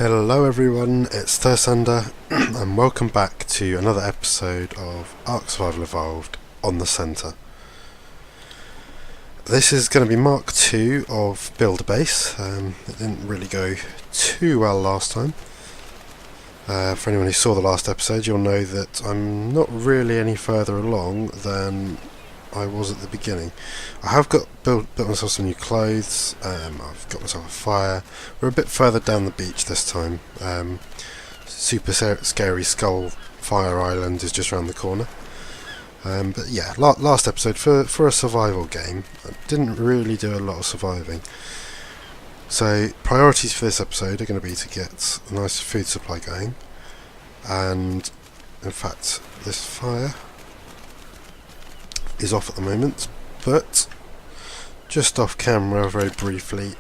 Hello everyone, it's Thersander and welcome back to another episode of ARK Survival Evolved on the Centre. This is going to be Mark 2 of Build a Base. It didn't really go too well last time. For anyone who saw the last episode, you'll know that I'm not really any further along than I was at the beginning. I have built myself some new clothes. I've got myself a fire. We're a bit further down the beach this time. Super scary Skull Fire Island is just around the corner. But yeah, last episode for a survival game, I didn't really do a lot of surviving. So priorities for this episode are going to be to get a nice food supply going, and in fact this fire is off at the moment, but just off camera very briefly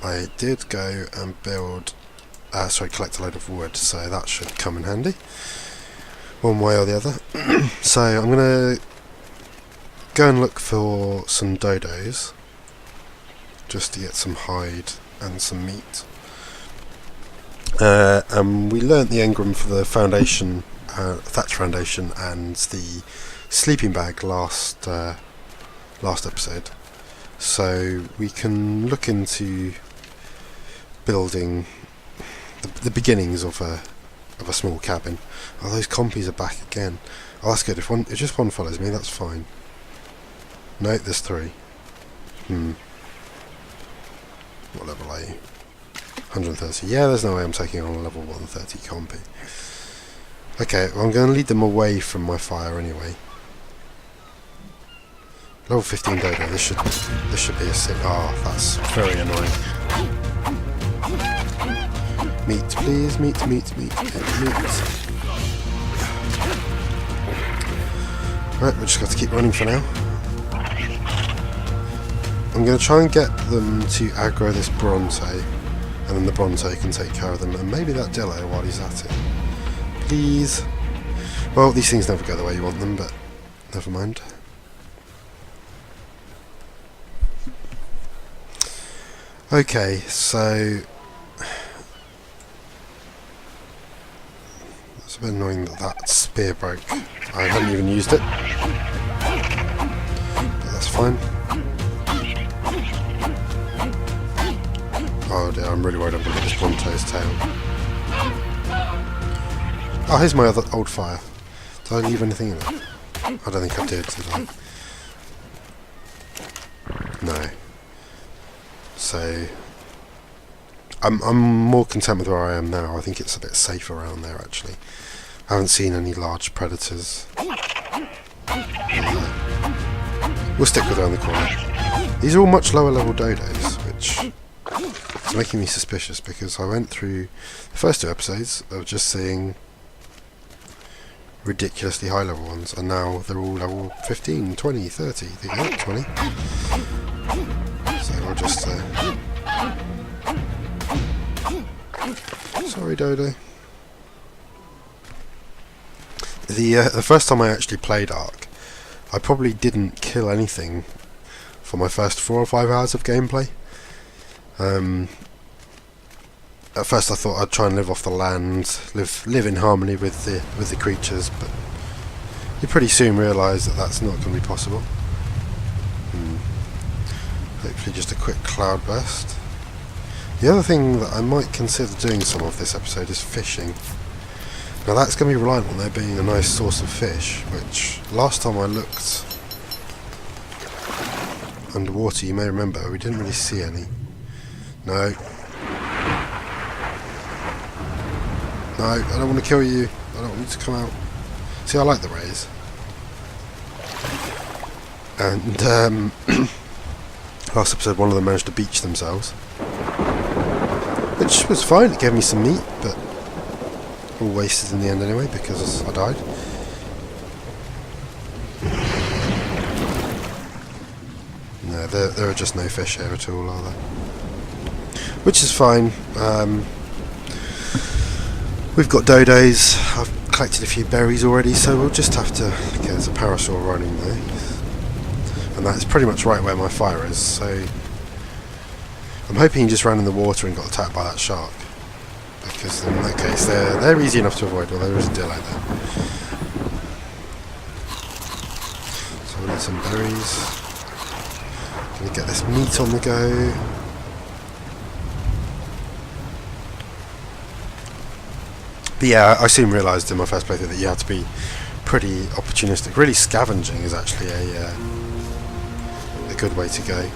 I did go and collect a load of wood, so that should come in handy one way or the other. So I'm going to go and look for some dodos just to get some hide and some meat. And we learnt the engram for the foundation, thatch foundation, and the sleeping bag last episode, so we can look into building the beginnings of a small cabin. Oh, those compies are back again. Oh, that's good. If just one follows me, that's fine. No, there's three. What level are you? 130. Yeah, there's no way I'm taking on a level 130 compy. Okay, well, I'm going to lead them away from my fire anyway. Level 15 dodo. This should be a sick. Oh, that's very annoying. Meat, please. Meat. Right, we're just got to keep running for now. I'm going to try and get them to aggro this Bronte, and then the Bronte can take care of them, and maybe that Dillo while he's at it. Please. Well, these things never go the way you want them, but never mind. Okay, so it's a bit annoying that spear broke. I hadn't even used it, but that's fine. Oh dear, I'm really worried I'm going to hit this Bronto's tail. Oh, here's my other old fire. Did I leave anything in it? I don't think I did I? No. So I'm more content with where I am now. I think it's a bit safe around there actually. I haven't seen any large predators. We'll stick with around the corner. These are all much lower level dodos, which is making me suspicious because I went through the first two episodes of just seeing ridiculously high level ones, and now they're all level 15, 20, 30, they go up 20. So I'll just sorry dodo. The first time I actually played ARK, I probably didn't kill anything for my first 4 or 5 hours of gameplay. At first I thought I'd try and live off the land, live in harmony with the creatures, but you pretty soon realise that that's not going to be possible. Hopefully just a quick cloud burst. The other thing that I might consider doing some of this episode is fishing. Now that's going to be reliant on there being a nice source of fish, which last time I looked underwater, you may remember, we didn't really see any. No, I don't want to kill you. I don't want you to come out. See, I like the rays. And last episode one of them managed to beach themselves, which was fine. It gave me some meat, but all wasted in the end anyway because I died. No, there are just no fish here at all, are there? Which is fine. We've got dodos. I've collected a few berries already, so we'll just have to... Okay, there's a parasaur running there. And that's pretty much right where my fire is, so... I'm hoping he just ran in the water and got attacked by that shark. because in that case they're easy enough to avoid. Well, there is a delay there. So we need some berries. Gonna get this meat on the go. But yeah, I soon realised in my first playthrough that you have to be pretty opportunistic. Really, scavenging is actually a good way to go.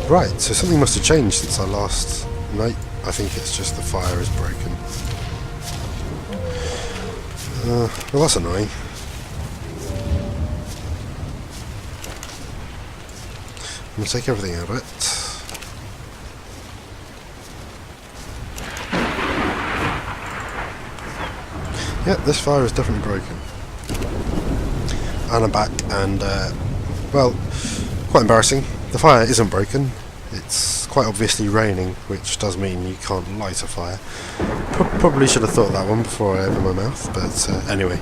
Right, so something must have changed since our last night. I think it's just the fire is broken. Well, that's annoying. I'm going to take everything out of it. Yep, this fire is definitely broken. And I'm back, and, well, quite embarrassing. The fire isn't broken. It's quite obviously raining, which does mean you can't light a fire. Probably should have thought of that one before I opened my mouth, but anyway.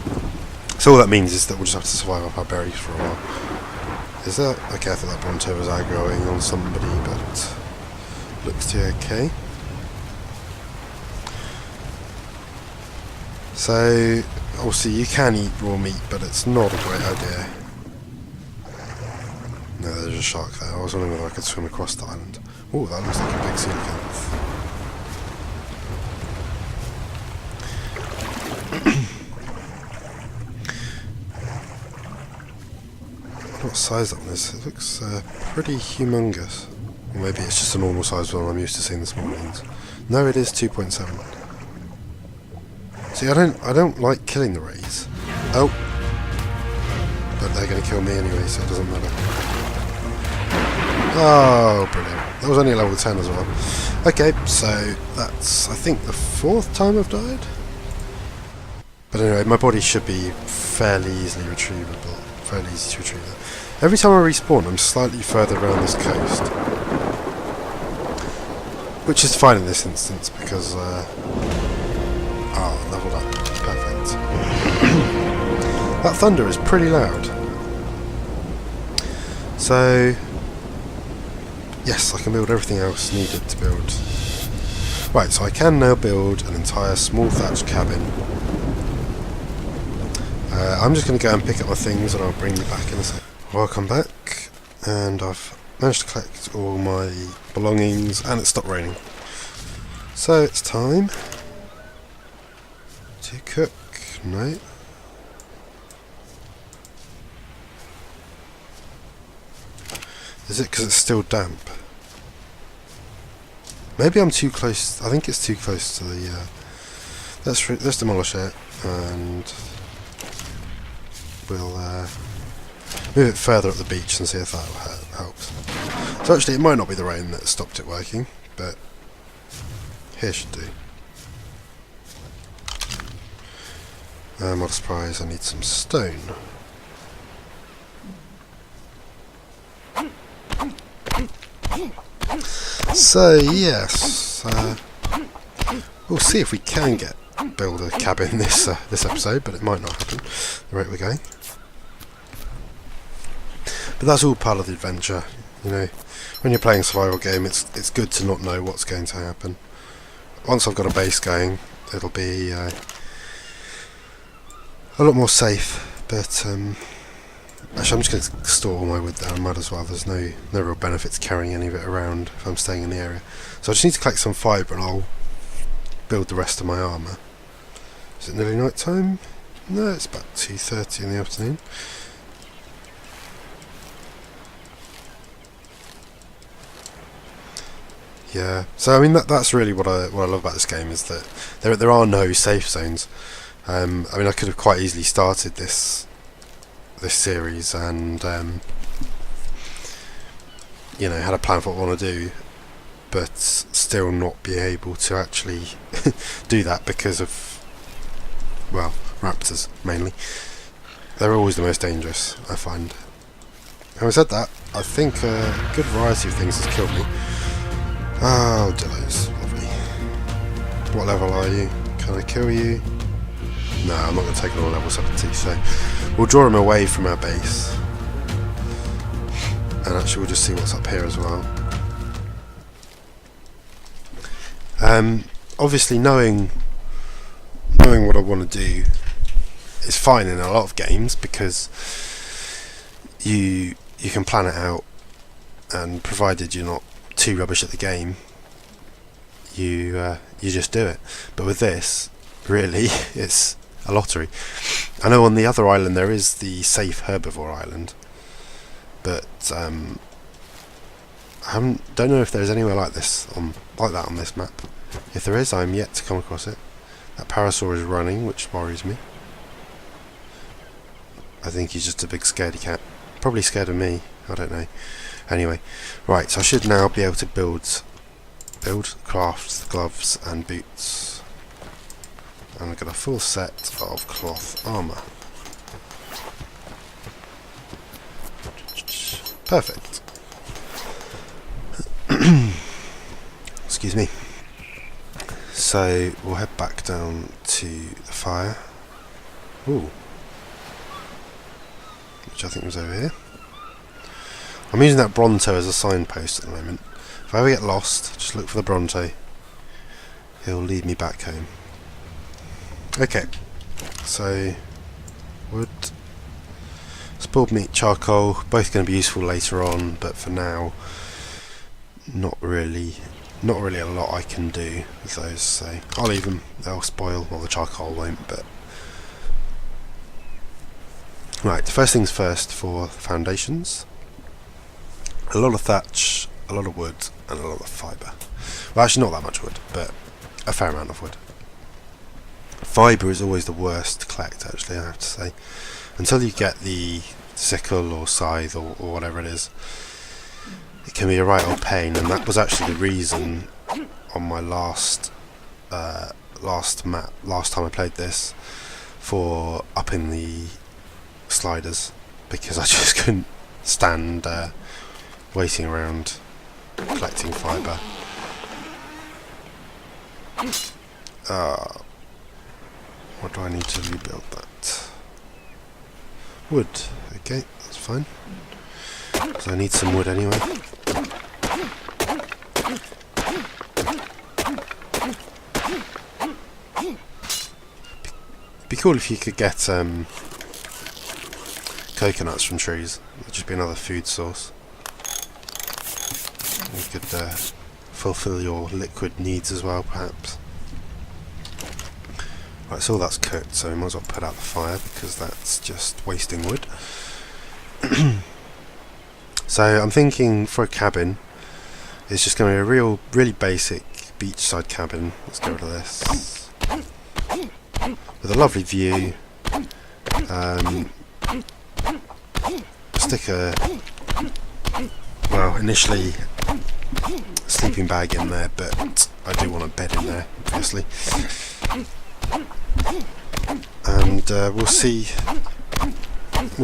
So all that means is that we'll just have to survive off our berries for a while. Is that... okay, I thought that Bronto was aggroing on somebody, but looks to be okay. So, obviously you can eat raw meat, but it's not a great idea. No, there's a shark there. I was wondering whether I could swim across the island. Oh, that looks like a big coelacanth. What size that one is? It looks pretty humongous. Or maybe it's just a normal size one I'm used to seeing the small ones. No, it is 2.7. See, I don't like killing the rays. Oh, but they're going to kill me anyway, so it doesn't matter. Oh, brilliant! That was only level 10 as well. Okay, so that's I think the 4th time I've died. But anyway, my body should be fairly easily retrievable. Fairly easy to retrieve. Every time I respawn, I'm slightly further around this coast, which is fine in this instance because. Leveled up. Perfect. That thunder is pretty loud. So, yes, I can build everything else needed to build. Right, so I can now build an entire small thatched cabin. I'm just going to go and pick up my things and I'll bring you back in a second. Welcome back, and I've managed to collect all my belongings and it stopped raining. So it's time to cook. No. Is it because it's still damp? Maybe I'm too close. I think it's too close to the. Let's demolish it and we'll move it further up the beach and see if that helps. So actually, it might not be the rain that stopped it working, but here should do. What a surprise! I need some stone. So yes, we'll see if we can build a cabin this episode, but it might not happen the rate we're going. But that's all part of the adventure, you know. When you're playing a survival game, it's good to not know what's going to happen. Once I've got a base going, it'll be a lot more safe. But actually, I'm just going to store all my wood down. Might as well. There's no real benefit to carrying any of it around if I'm staying in the area. So I just need to collect some fibre and I'll build the rest of my armour. Is it nearly night time? No, it's about 2:30 in the afternoon. Yeah. So I mean that's really what I love about this game, is that there are no safe zones. I mean, I could have quite easily started this series and you know, had a plan for what I want to do, but still not be able to actually do that because of, well, raptors mainly. They're always the most dangerous, I find. Having said that, I think a good variety of things has killed me. Oh, Dillos, lovely. What level are you? Can I kill you? No, I'm not going to take on a level 70, so we'll draw him away from our base. And actually we'll just see what's up here as well. Obviously knowing what I want to do is fine in a lot of games, because you can plan it out, and provided you're not too rubbish at the game, you just do it. But with this, really, it's a lottery. I know on the other island there is the safe herbivore island, but I don't know if there's anywhere like that on this map. If there is, I'm yet to come across it. That parasaur is running, which worries me. I think he's just a big scaredy cat. Probably scared of me, I don't know. Anyway, right, so I should now be able to craft gloves and boots. And I've got a full set of cloth armour. Perfect. Excuse me. So we'll head back down to the fire. Ooh. Which I think was over here. I'm using that Bronto as a signpost at the moment. If I ever get lost, just look for the Bronto. He'll lead me back home. Okay. So wood, spoiled meat, charcoal, both going to be useful later on, but for now, not really a lot I can do with those, so I'll leave them. They'll spoil, well, the charcoal won't, but right, first things first for the foundations. A lot of thatch, a lot of wood, and a lot of fibre. Well, actually not that much wood, but a fair amount of wood. Fibre is always the worst to collect, actually, I have to say. Until you get the sickle or scythe or whatever it is, it can be a right old pain, and that was actually the reason on my last time I played this for upping the sliders, because I just couldn't stand waiting around collecting fibre. What do I need to rebuild that? Wood. Okay, that's fine. So I need some wood anyway. Be cool if you could get coconuts from trees. It'd just be another food source. You could fulfill your liquid needs as well, perhaps. Right, so all that's cooked, so we might as well put out the fire, because that's just wasting wood. So I'm thinking for a cabin, it's just going to be a really basic beachside cabin. Let's get rid of this. With a lovely view. Stick initially a sleeping bag in there, but I do want a bed in there, obviously. And we'll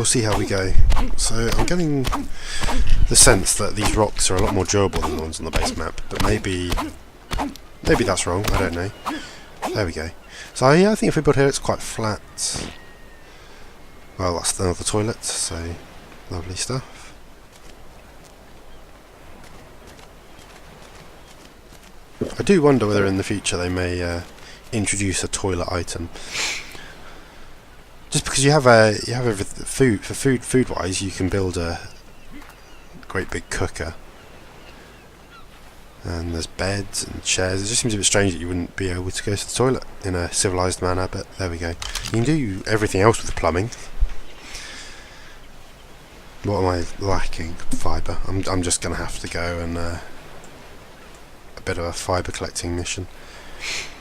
see how we go. So I'm getting the sense that these rocks are a lot more durable than the ones on the base map, but maybe that's wrong, I don't know. There we go. So yeah, I think if we put here, it's quite flat. Well, that's another toilet, so lovely stuff. I do wonder whether in the future they may introduce a toilet item. Just because you have food wise, you can build a great big cooker, and there's beds and chairs. It just seems a bit strange that you wouldn't be able to go to the toilet in a civilised manner, but there we go. You can do everything else with the plumbing. What am I lacking? Fibre. I'm just going to have to go and a bit of a fibre collecting mission.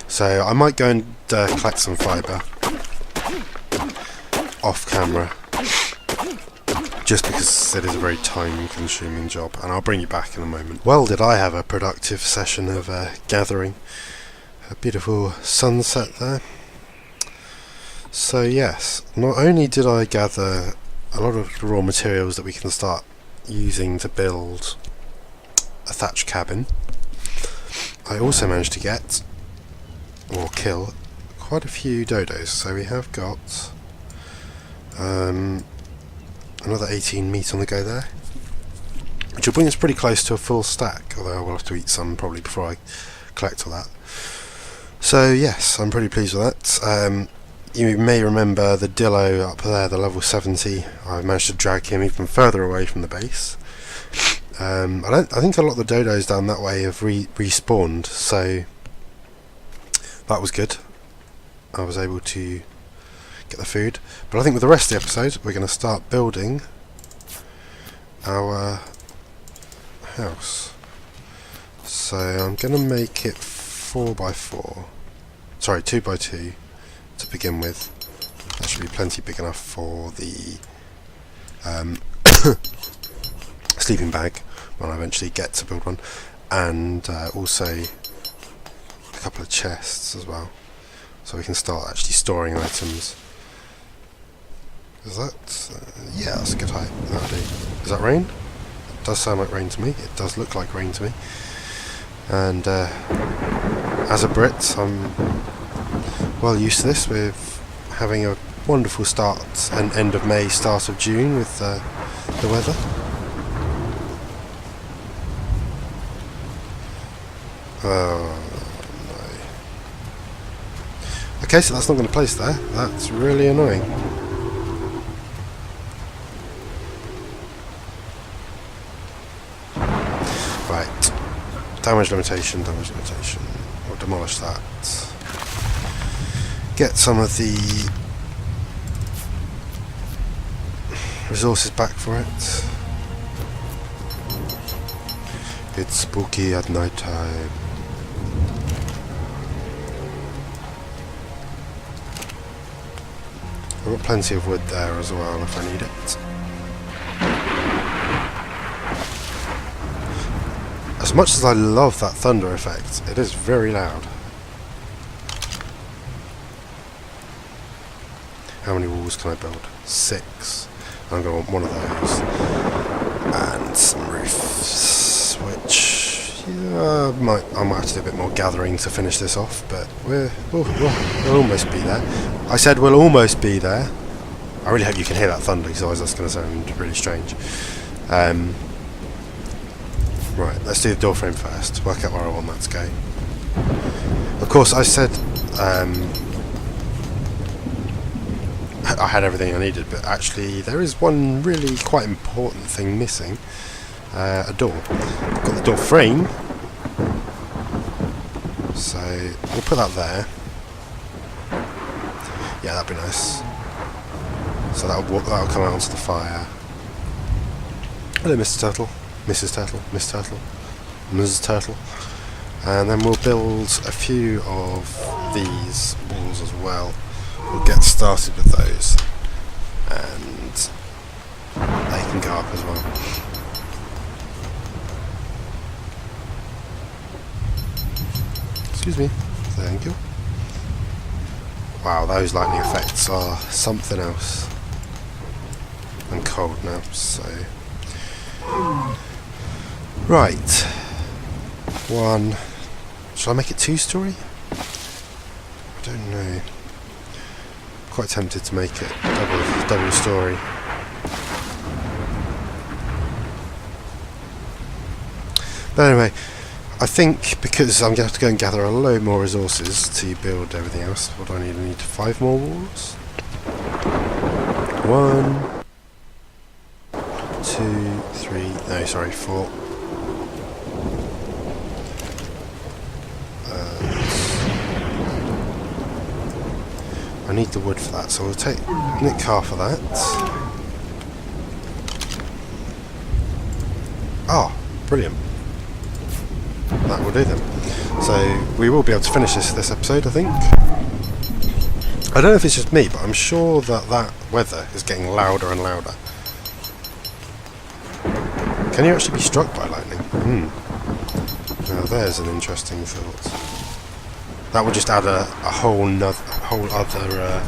So I might go and collect some fibre off camera, just because it is a very time consuming job, and I'll bring you back in a moment. Well, did I have a productive session of gathering. A beautiful sunset there. So yes, not only did I gather a lot of raw materials that we can start using to build a thatch cabin, I also managed to get, or kill, quite a few dodos. So we have got another 18 meat on the go there, which will bring us pretty close to a full stack, although I will have to eat some probably before I collect all that. So yes, I'm pretty pleased with that. You may remember the Dillo up there, the level 70. I managed to drag him even further away from the base. I think a lot of the dodos down that way have respawned, so that was good. I was able to get the food, but I think with the rest of the episode we're going to start building our house. So I'm going to make it 4x4, sorry 2x2 to begin with. That should be plenty big enough for the sleeping bag when I eventually get to build one, and also a couple of chests as well, so we can start actually storing items. Is that yeah, that's a good height. That'll do. Is that rain? It does sound like rain to me. It does look like rain to me. And as a Brit, I'm well used to this, with having a wonderful start and end of May, start of June with the weather. Oh no. Okay, so that's not going to place there. That's really annoying. Right. Damage limitation, damage limitation. We'll demolish that. Get some of the resources back for it. It's spooky at night time. I've got plenty of wood there as well if I need it. As much as I love that thunder effect, it is very loud. How many walls can I build? 6. I'm going to want one of those. And some roofs, which I might have to do a bit more gathering to finish this off, but we'll almost be there. I said we'll almost be there. I really hope you can hear that thunder, because otherwise that's going to sound really strange. Right, let's do the door frame first, work out where I want that to go. Of course, I said I had everything I needed, but actually there is one really quite important thing missing. A door. I've got the door frame, so we'll put that there. Yeah, that'd be nice. So that'll come out onto the fire. Hello, Mr. Turtle. Mrs. Turtle, Miss Turtle, Ms. Turtle. And then we'll build a few of these walls as well. We'll get started with those, and they can go up as well. Excuse me. Thank you. Wow, those lightning effects are something else. I'm cold now, so... Right. 1. Shall I make it 2-story? I don't know. Quite tempted to make it double story. But anyway, I think because I'm going to have to go and gather a load more resources to build everything else, what do I need? I need 5 more walls. 1, 2, 3, no, sorry, 4. I need the wood for that, so we'll nick half of that. Oh, brilliant. That will do then. So we will be able to finish this episode, I think. I don't know if it's just me, but I'm sure that weather is getting louder and louder. Can you actually be struck by lightning? Now there's an interesting thought. That would just add a whole other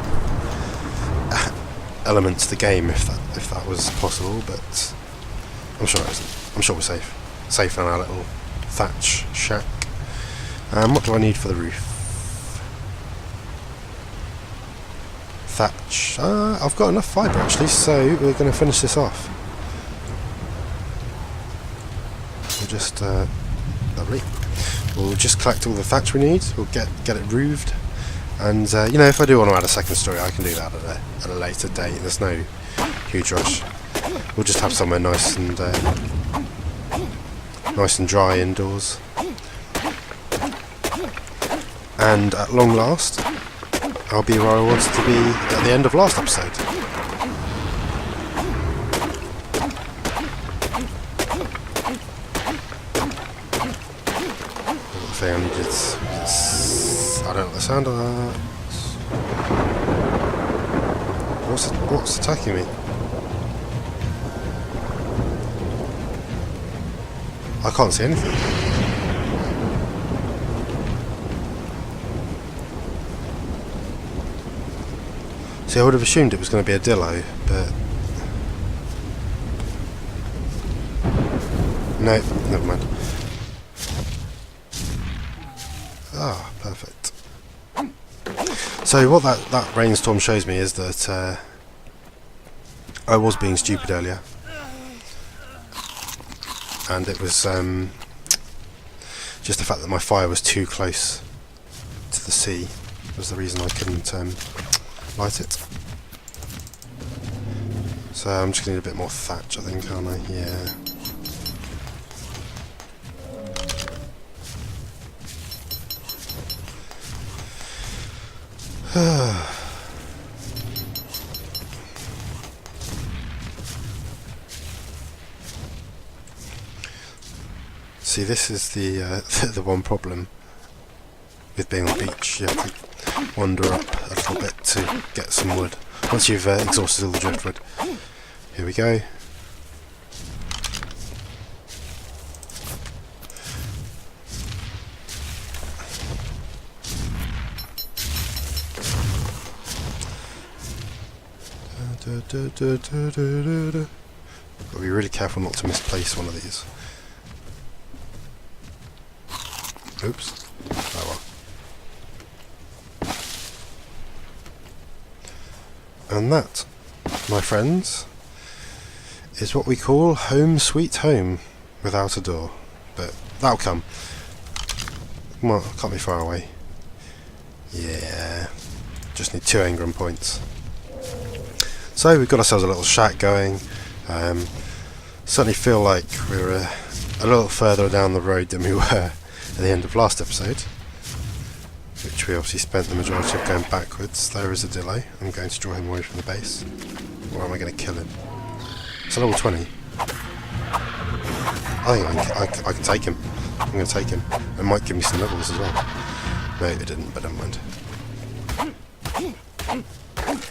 element to the game if that was possible, but I'm sure it isn't. I'm sure we're safe in our little thatch shack. What do I need for the roof? thatch. I've got enough fibre actually, so we're going to finish this off. We'll just lovely. We'll just collect all the thatch we need. We'll get it roofed, and you know, if I do want to add a second story, I can do that at a later date. There's no huge rush. We'll just have somewhere nice and dry indoors. And at long last, I'll be where I wanted to be at the end of last episode. The thing I needed is, I don't know the sound of that. What's attacking me? I can't see anything. See, I would have assumed it was going to be a dillo, but no, never mind. Ah, perfect. So what that rainstorm shows me is that I was being stupid earlier, and it was just the fact that my fire was too close to the sea was the reason I couldn't light it. So I'm just going to need a bit more thatch, I think, aren't I? Yeah. See, this is the the one problem with being on the beach. You have to wander up a little bit to get some wood. Once you've exhausted all the driftwood. Here we go. Gotta be really careful not to misplace one of these. Oops. Oh well. And that, my friends, is what we call home sweet home without a door. But that'll come. Well, can't be far away. Yeah. Just need 2 engram points. So we've got ourselves a little shack going. Certainly feel like we're a little further down the road than we were at the end of last episode, which we obviously spent the majority of going backwards. There is a delay. I'm going to draw him away from the base. Or am I going to kill him? It's a level 20. I think I can take him. I'm going to take him. It might give me some levels as well. No, it didn't, but never mind.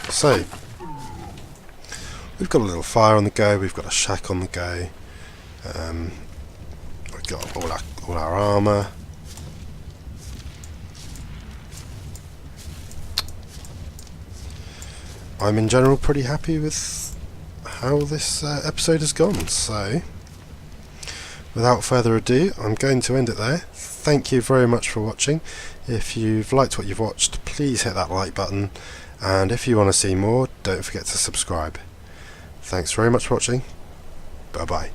So, we've got a little fire on the go, we've got a shack on the go, we've got all our armour. I'm in general pretty happy with how this episode has gone, so without further ado, I'm going to end it there. Thank you very much for watching. If you've liked what you've watched, please hit that like button, and if you want to see more, don't forget to subscribe. Thanks very much for watching. Bye bye.